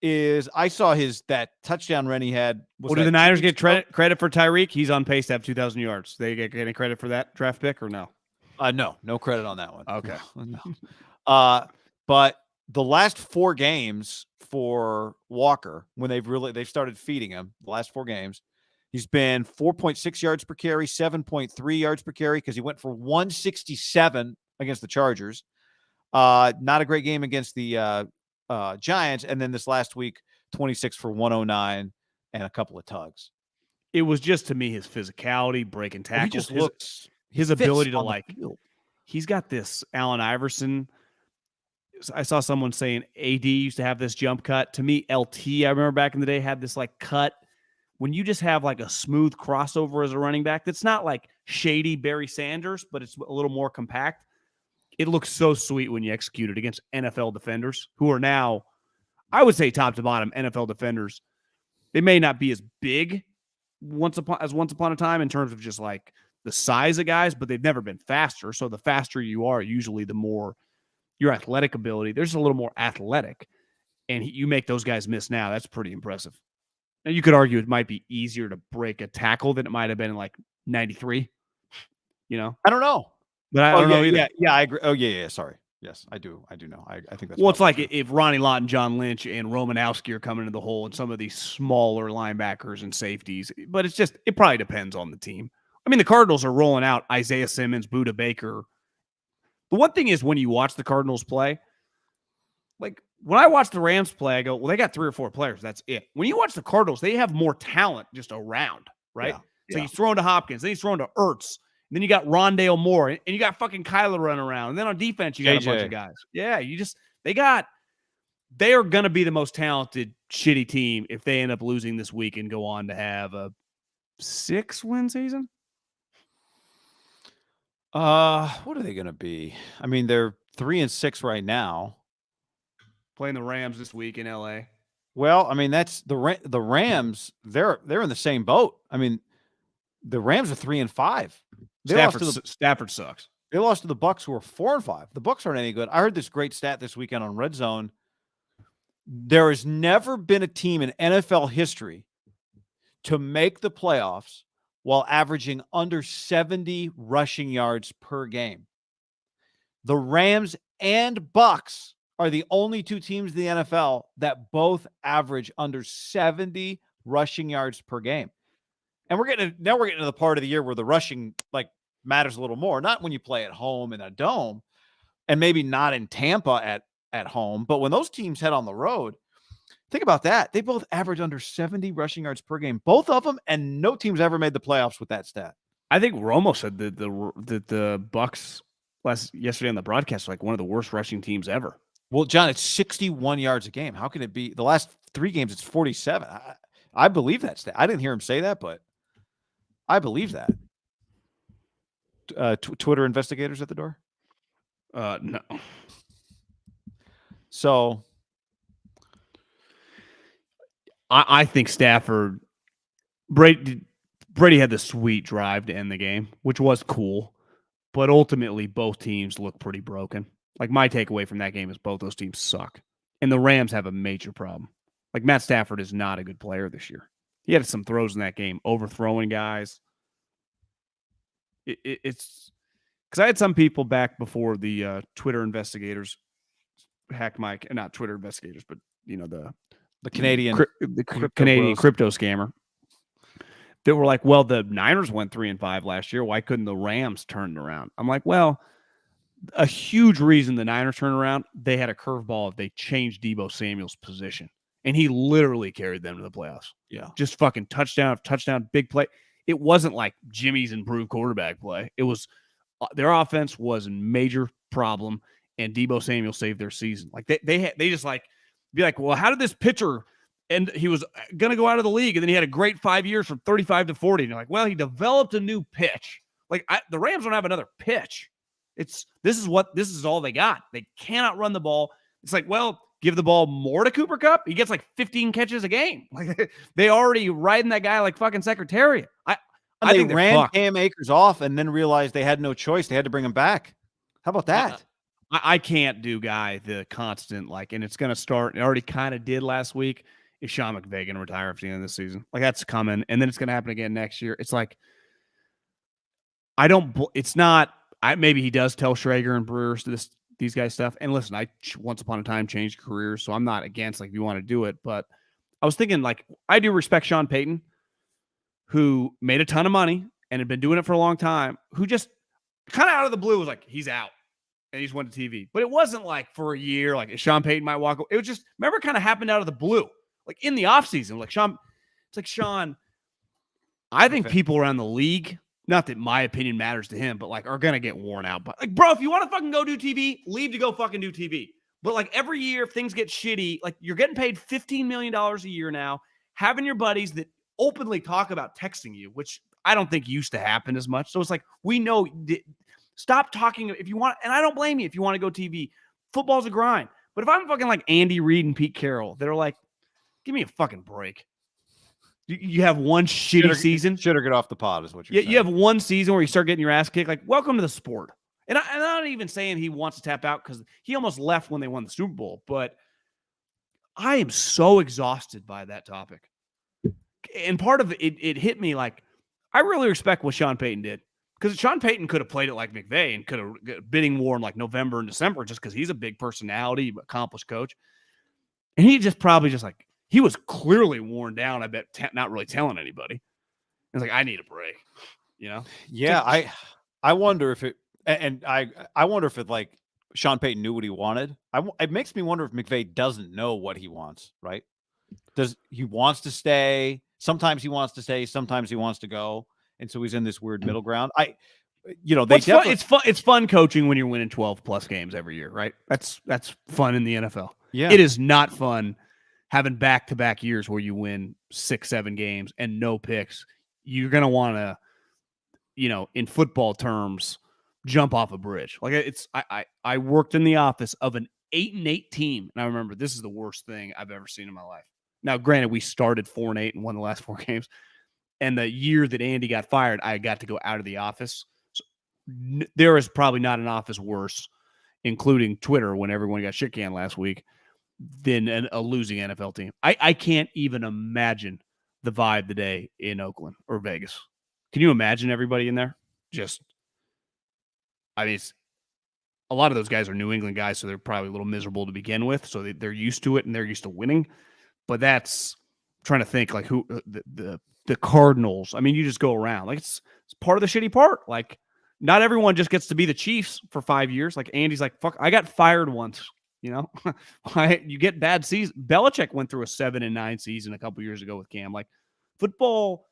I saw that touchdown run he had. Did the Niners get credit for Tyreek? He's on pace to have 2,000 yards. They get any credit for that draft pick or no? No credit on that one. Okay. No. But the last 4 games for Walker, when they've started feeding him, the last 4 games, he's been 4.6 yards per carry, 7.3 yards per carry because he went for 167 against the Chargers. Not a great game against the Giants. And then this last week, 26 for 109 and a couple of tugs. It was just, to me, his physicality, breaking tackles. He just looks his ability to he's got this Allen Iverson. I saw someone saying AD used to have this jump cut. To me, LT, I remember back in the day, had this like cut. When you just have like a smooth crossover as a running back, that's not like shady Barry Sanders, but it's a little more compact. It looks so sweet when you execute it against NFL defenders who are now I would say top to bottom NFL defenders, they may not be as big once upon a time in terms of just like the size of guys, but they've never been faster. So the faster you are, usually the more your athletic ability. There's a little more athletic, and you make those guys miss now. That's pretty impressive. And you could argue it might be easier to break a tackle than it might have been in like 93. I don't know. But I don't know either. Yeah, I agree. Oh, yeah. Sorry. Yes, I do know. I think that's Well, it's like true. if Ronnie Lott and John Lynch and Romanowski are coming into the hole and some of these smaller linebackers and safeties. But it probably depends on the team. I mean, the Cardinals are rolling out Isaiah Simmons, Budda Baker. The one thing is when you watch the Cardinals play, like when I watch the Rams play, I go, well, they got 3 or 4 players. That's it. When you watch the Cardinals, they have more talent just around, right? Yeah. So he's throwing to Hopkins, then he's throwing to Ertz. Then you got Rondale Moore, and you got fucking Kyler running around. And then on defense, you got a bunch of guys. Yeah, they are going to be the most talented, shitty team if they end up losing this week and go on to have a 6-win season. What are they going to be? I mean, they're 3-6 right now. Playing the Rams this week in LA. Well, I mean, that's the Rams. They're in the same boat. I mean, the Rams are 3-5. Stafford sucks. They lost to the Bucs, who are 4-5. The Bucs aren't any good. I heard this great stat this weekend on Red Zone. There has never been a team in NFL history to make the playoffs while averaging under 70 rushing yards per game. The Rams and Bucs are the only 2 teams in the NFL that both average under 70 rushing yards per game. And we're getting to the part of the year where the rushing matters a little more. Not when you play at home in a dome, and maybe not in Tampa at home, but when those teams head on the road, think about that. They both average under 70 rushing yards per game, both of them, and no team's ever made the playoffs with that stat. I think Romo said that the Bucs yesterday on the broadcast were like one of the worst rushing teams ever. Well, John, it's 61 yards a game. How can it be? The last 3 games, it's 47. I believe that stat. I didn't hear him say that, but I believe that. Twitter investigators at the door? No. So I think Stafford, Brady had the sweet drive to end the game, which was cool, but ultimately both teams look pretty broken. Like my takeaway from that game is both those teams suck, and the Rams have a major problem. Like Matt Stafford is not a good player this year. He had some throws in that game, overthrowing guys. It's because I had some people back before the Twitter investigators hacked not Twitter investigators, but the Canadian Canadian crypto scammer that were like, well, the Niners went 3-5 last year. Why couldn't the Rams turn it around? I'm like, well, a huge reason the Niners turned around, they had a curveball. They changed Deebo Samuel's position, and he literally carried them to the playoffs. Yeah, just fucking touchdown, big play. It wasn't like Jimmy's improved quarterback play. It was their offense was a major problem, and Deebo Samuel saved their season. Like they just like be like, well, how did this pitcher? And he was going to go out of the league, and then he had a great 5 years from 35 to 40. And you're like, well, he developed a new pitch. Like the Rams don't have another pitch. This is all they got. They cannot run the ball. It's like, well, give the ball more to Cooper Kupp. He gets like 15 catches a game. Like they already riding that guy like fucking Secretariat. I think they ran Cam Akers off and then realized they had no choice. They had to bring him back. How about that? I can't do the constant and it's going to start. It already kind of did last week. Is Sean McVay going to retire after the end of this season? Like that's coming, and then it's going to happen again next year. It's like it's not. Maybe he does tell Schrager and Brewers these guys stuff. And listen, I once upon a time changed careers, so I'm not against if you want to do it. But I was thinking I do respect Sean Payton, who made a ton of money and had been doing it for a long time. Who just kind of out of the blue was like he's out and he just went to TV. But it wasn't for a year. Sean Payton might walk away. It was just remember it kind of happened out of the blue, in the offseason. Sean, it's like Sean. I think people around the league. Not that my opinion matters to him, but are going to get worn out. But bro, if you want to fucking go do TV, leave to go fucking do TV. But every year, if things get shitty, you're getting paid $15 million a year now, having your buddies that openly talk about texting you, which I don't think used to happen as much. So it's we know, stop talking if you want. And I don't blame you if you want to go TV. Football's a grind. But if I'm fucking like Andy Reid and Pete Carroll, they're like, give me a fucking break. You have one shitty season. Should have get off the pod is what you're saying. You have one season where you start getting your ass kicked. Like, welcome to the sport. And I'm not even saying he wants to tap out because he almost left when they won the Super Bowl. But I am so exhausted by that topic. And part of it hit me like, I really respect what Sean Payton did. Because Sean Payton could have played it like McVay and could have bidding war in like November and December just because he's a big personality, accomplished coach. And he just probably just like, he was clearly worn down, I bet, not really telling anybody. It's like, I need a break, you know? Yeah, I wonder if it, and I wonder if it like Sean Payton knew what he wanted. It makes me wonder if McVay doesn't know what he wants, right? Does he wants to stay? Sometimes he wants to stay, sometimes he wants to go. And so he's in this weird middle ground. It's fun coaching when you're winning 12 plus games every year, right? That's fun in the NFL. Yeah. It is not fun having back-to-back years where you win 6-7 games and no picks. You're going to want to, in football terms, jump off a bridge. Like I worked in the office of an 8-8 team. And I remember this is the worst thing I've ever seen in my life. Now, granted, we started 4-8 and won the last 4 games. And the year that Andy got fired, I got to go out of the office. So there is probably not an office worse, including Twitter when everyone got shit canned last week, than a losing NFL team. I can't even imagine the vibe today in Oakland or Vegas. Can you imagine everybody in there? It's a lot of those guys are New England guys, so they're probably a little miserable to begin with. So they're used to it and they're used to winning. But that's trying to think like who the Cardinals. I mean, you just go around like it's part of the shitty part. Like not everyone just gets to be the Chiefs for 5 years. Like Andy's like, fuck, I got fired once. You get bad season. Belichick went through a 7-9 season a couple years ago with Cam. Like football,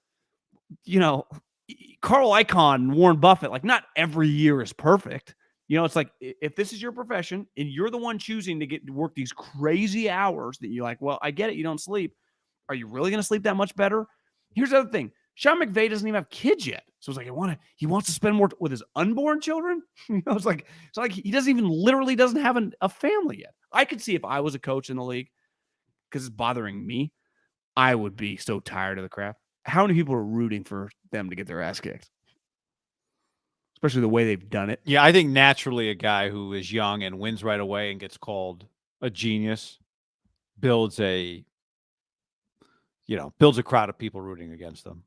Carl Icahn and Warren Buffett, like not every year is perfect. It's like if this is your profession and you're the one choosing to work these crazy hours that you're like, well, I get it. You don't sleep. Are you really going to sleep that much better? Here's the other thing. Sean McVay doesn't even have kids yet. So it's like, he wants to spend more with his unborn children. It's like he literally doesn't have a family yet. I could see if I was a coach in the league, because it's bothering me, I would be so tired of the crap. How many people are rooting for them to get their ass kicked? Especially the way they've done it. Yeah, I think naturally a guy who is young and wins right away and gets called a genius builds a crowd of people rooting against them.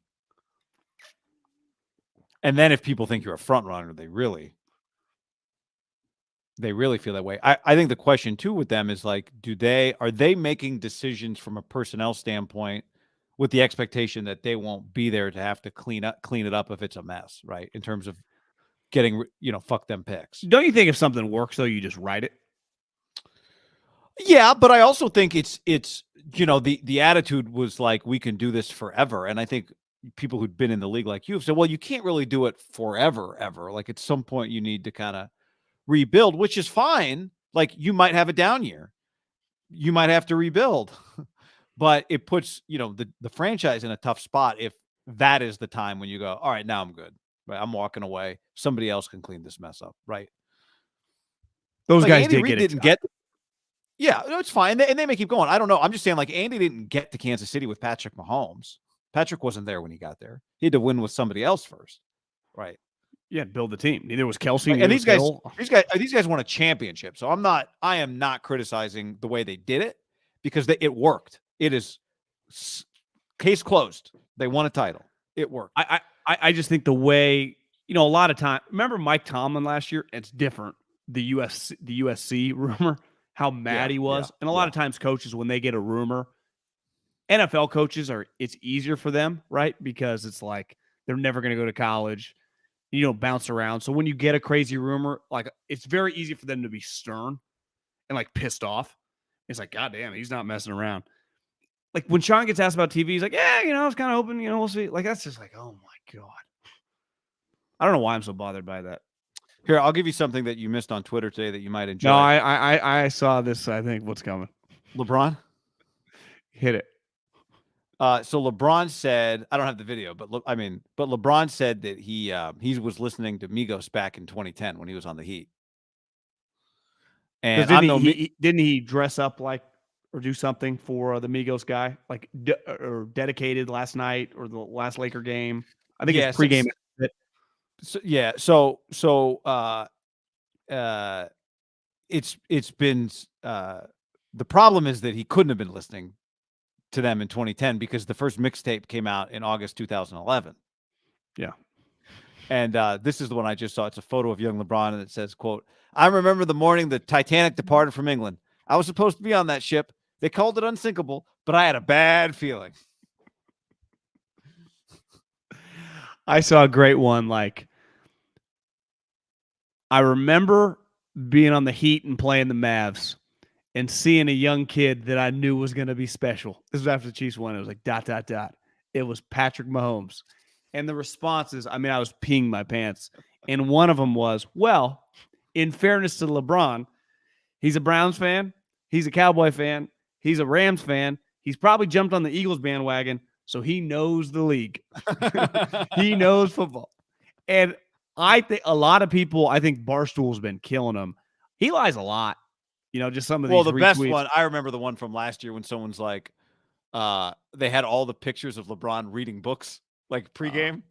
And then if people think you're a front runner, they really feel that way. I think the question too with them is like, are they making decisions from a personnel standpoint with the expectation that they won't be there to have to clean it up if it's a mess, right? In terms of getting, fuck them picks. Don't you think if something works though, you just write it? Yeah, but I also think it's the attitude was like, we can do this forever. And I think people who'd been in the league like you have said, well, you can't really do it forever, ever. Like at some point you need to kind of rebuild, which is fine. Like you might have a down year. You might have to rebuild. But it puts, the franchise in a tough spot if that is the time when you go, all right, now I'm good. Right? I'm walking away. Somebody else can clean this mess up, right? Those guys Andy did Reid didn't get. Yeah, no, it's fine. And they may keep going. I don't know. I'm just saying, like, Andy didn't get to Kansas City with Patrick Mahomes. Patrick wasn't there when he got there. He had to win with somebody else first, right? Yeah, build the team. Neither was Kelsey. And these guys won a championship. So I am not criticizing the way they did it because it worked. It is case closed. They won a title. It worked. I just think the way, a lot of time. Remember Mike Tomlin last year? It's different. The USC rumor, how mad he was. And a lot of times coaches, when they get a rumor, NFL coaches it's easier for them, right? Because it's like they're never going to go to college. You don't bounce around. So when you get a crazy rumor, like it's very easy for them to be stern and like pissed off. It's like, God damn, he's not messing around. Like when Sean gets asked about TV, he's like, yeah, I was kind of hoping, we'll see. Like, that's just like, oh my God. I don't know why I'm so bothered by that. Here, I'll give you something that you missed on Twitter today that you might enjoy. No, I saw this. I think what's coming. LeBron? Hit it. So LeBron said, I don't have the video, but LeBron said that he was listening to Migos back in 2010 when he was on the Heat. And didn't he dress up like or do something for the Migos guy, like or dedicated last night or the last Laker game? I think it's pregame. It's been the problem is that he couldn't have been listening to them in 2010 because the first mixtape came out in August 2011. Yeah. And this is the one I just saw. It's a photo of young LeBron, and it says, quote, "I remember the morning the Titanic departed from England. I was supposed to be on that ship. They called it unsinkable, but I had a bad feeling." I saw a great one. Like, I remember being on the Heat and playing the Mavs and seeing a young kid that I knew was going to be special. This was after the Chiefs won. It was like ... It was Patrick Mahomes. And the responses, I mean, I was peeing my pants. And one of them was, well, in fairness to LeBron, he's a Browns fan. He's a Cowboy fan. He's a Rams fan. He's probably jumped on the Eagles bandwagon, so he knows the league. He knows football. And I think a lot of people, I think Barstool's been killing him. He lies a lot. Just some of these. Well, the retweets. best one, I remember the one from last year when someone's like, they had all the pictures of LeBron reading books, like pregame.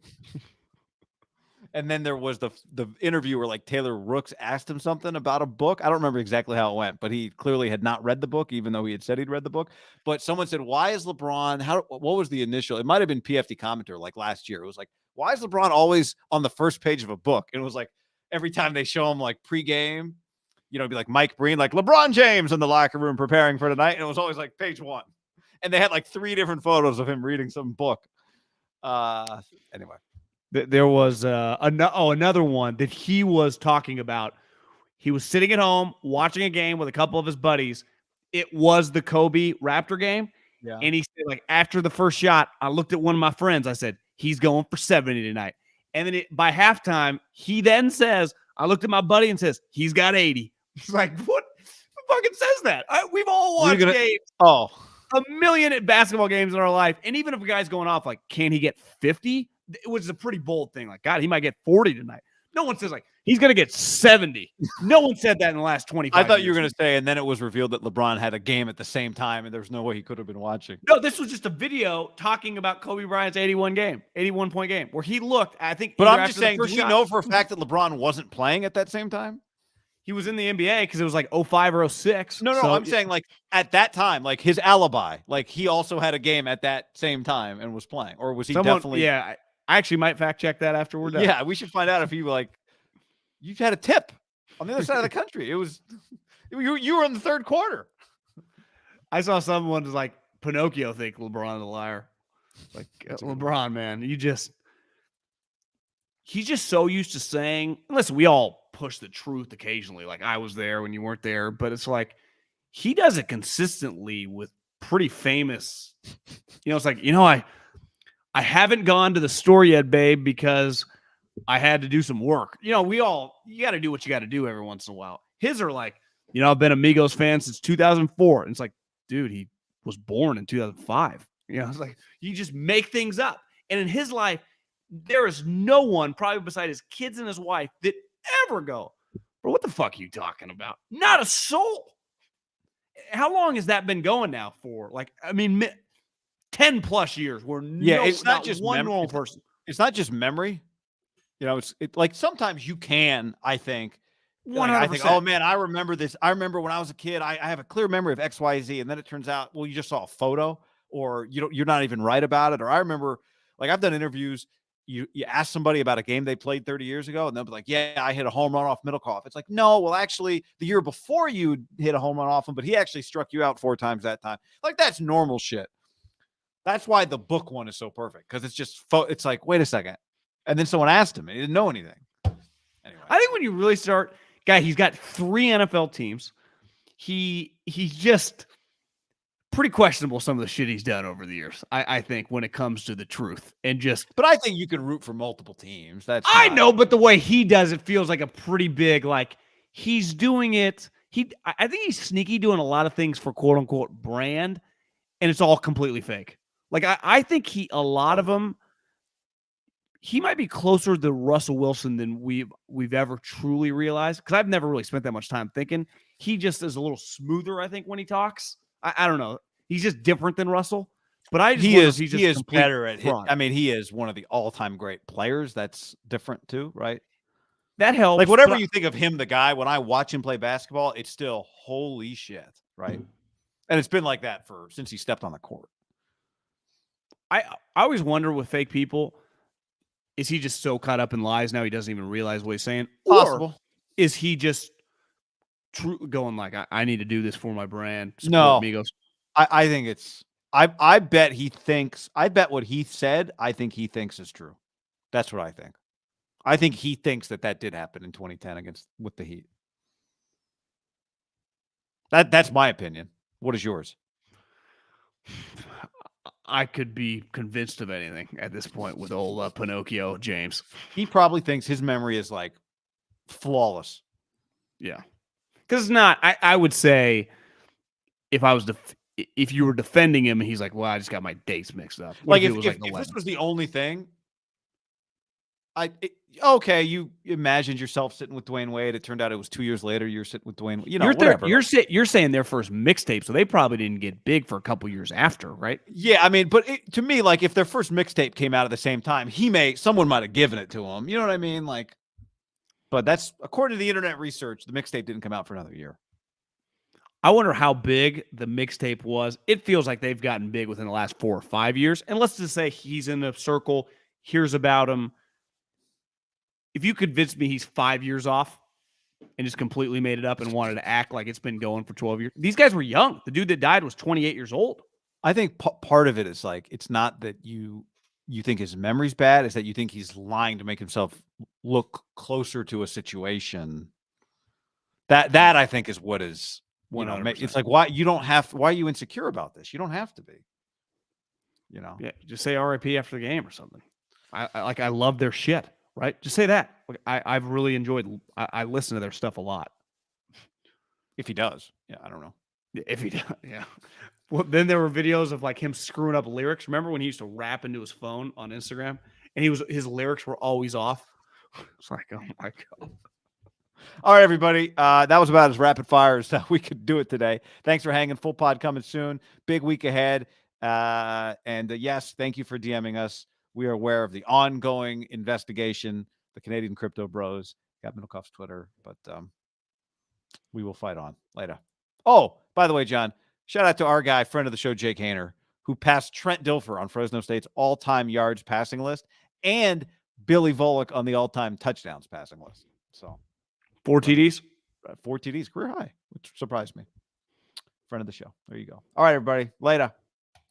And then there was the interview where like Taylor Rooks asked him something about a book. I don't remember exactly how it went, but he clearly had not read the book, even though he had said he'd read the book. But someone said, why is LeBron, what was the initial? It might've been PFT commenter like last year. It was like, why is LeBron always on the first page of a book? And it was like, every time they show him like pregame, it'd be like Mike Breen, like LeBron James in the locker room preparing for tonight. And it was always like page 1. And they had like 3 different photos of him reading some book. Anyway. There was another one that he was talking about. He was sitting at home watching a game with a couple of his buddies. It was the Kobe Raptor game. Yeah. And he said, like, after the first shot, I looked at one of my friends. I said, he's going for 70 tonight. And then by halftime, he then says, I looked at my buddy and says, he's got 80. He's like, what? Who fucking says that? We've all watched games. Oh, a million basketball games in our life. And even if a guy's going off, like, can he get 50? Which is a pretty bold thing. Like, God, he might get 40 tonight. No one says, like, he's going to get 70. No one said that in the last 25 I thought years. you were going to say, and then it was revealed that LeBron had a game at the same time, and there's no way he could have been watching. No, this was just a video talking about Kobe Bryant's 81-point game, where he looked, I think. But I'm just saying, do we know for a fact that LeBron wasn't playing at that same time? He was in the NBA because it was like 05 or 06. No, I'm saying like at that time, like his alibi, like he also had a game at that same time and was playing, or was he definitely? Yeah, I actually might fact check that after we're done. Yeah, we should find out if he you had a tip on the other side of the country. It was you were in the third quarter. I saw someone was like Pinocchio think LeBron a liar. Like LeBron, man, he's just so used to saying. Listen, we all push the truth occasionally. Like I was there when you weren't there, but it's like he does it consistently with pretty famous. It's like I haven't gone to the store yet, babe, because I had to do some work. You got to do what you got to do every once in a while. His are like, I've been a Migos fan since 2004. And it's like, dude, he was born in 2005. It's like, you just make things up. And in his life, there is no one, probably beside his kids and his wife, that ever go, bro, what the fuck are you talking about? Not a soul. How long has that been going now for? Like, I mean, 10 plus years where it's not just one normal person. It's not just memory. It's like sometimes you can, I think. 100%. I think, oh man, I remember this. I remember when I was a kid, I have a clear memory of XYZ. And then it turns out, well, you just saw a photo or you're not even right about it. Or I remember, like I've done interviews. You ask somebody about a game they played 30 years ago, and they'll be like, yeah, I hit a home run off MIDDLEKAUFF. It's like, no, well, actually, the year before you hit a home run off him, but he actually struck you out 4 times that time. Like, that's normal shit. That's why the book one is so perfect, because it's just, it's like, wait a second. And then someone asked him, and he didn't know anything. Anyway. I think when you really start, he's got 3 NFL teams. He's just pretty questionable some of the shit he's done over the years. I think when it comes to the truth and just. But I think you can root for multiple teams. I know, but the way he does it feels like a pretty big, like he's doing it. I think he's sneaky doing a lot of things for quote unquote brand, and it's all completely fake. Like I think a lot of them. He might be closer to Russell Wilson than we've ever truly realized, because I've never really spent that much time thinking. he just is a little smoother, I think, when he talks. I don't know. He's just different than Russell. But I just wonder if he's just he is complete better at it. fraud. I mean, he is one of the all-time great players. That's different too, right? That helps. Like whatever you think of him, the guy, when I watch him play basketball, it's still holy shit, right? And it's been like that since he stepped on the court. I always wonder with fake people, is he just so caught up in lies now he doesn't even realize what he's saying? Possible. Or is he just going like, I need to do this for my brand? No. Amigos. I think it's I bet he thinks what he said, I think he thinks is true. That's what I think. I think he thinks that did happen in 2010 with the Heat. That's my opinion. What is yours? I could be convinced of anything at this point with old Pinocchio James. He probably thinks his memory is like flawless. Yeah. Because it's not. I would say if you were defending him and he's like, well, I just got my dates mixed up. Like if this was the only thing, okay, you imagined yourself sitting with Dwayne Wade. It turned out it was 2 years later. You're sitting with Dwayne. Whatever. You're saying their first mixtape, so they probably didn't get big for a couple years after, right? Yeah, I mean, but to me, like if their first mixtape came out at the same time, someone might have given it to him. You know what I mean? Like, but that's according to the internet research, the mixtape didn't come out for another year. I wonder how big the mixtape was. It feels like they've gotten big within the last 4 or 5 years. And let's just say he's in the circle, hears about him. If you convince me he's 5 years off and just completely made it up and wanted to act like it's been going for 12 years. These guys were young. The dude that died was 28 years old. I think part of it is like, it's not that you think his memory's bad, it's that you think he's lying to make himself look closer to a situation. That I think is what is, it's like, why are you insecure about this? You don't have to be, Yeah, just say RIP after the game or something. I love their shit. Right? Just say that. I've really enjoyed. I listen to their stuff a lot. If he does, yeah, I don't know. If he does, yeah. Well, then there were videos of like him screwing up lyrics. Remember when he used to rap into his phone on Instagram, and his lyrics were always off. It's like, oh my god. All right, everybody. That was about as rapid fire as we could do it today. Thanks for hanging. Full pod coming soon. Big week ahead. Yes, thank you for DMing us. We are aware of the ongoing investigation, the Canadian Crypto Bros. Got MIDDLEKAUFF's Twitter, but we will fight on later. Oh, by the way, John, shout out to our guy, friend of the show, Jake Hainer, who passed Trent Dilfer on Fresno State's all-time yards passing list and Billy Volek on the all-time touchdowns passing list. So 4 TDs? 4 TDs, career high, which surprised me. Friend of the show. There you go. All right, everybody. Later.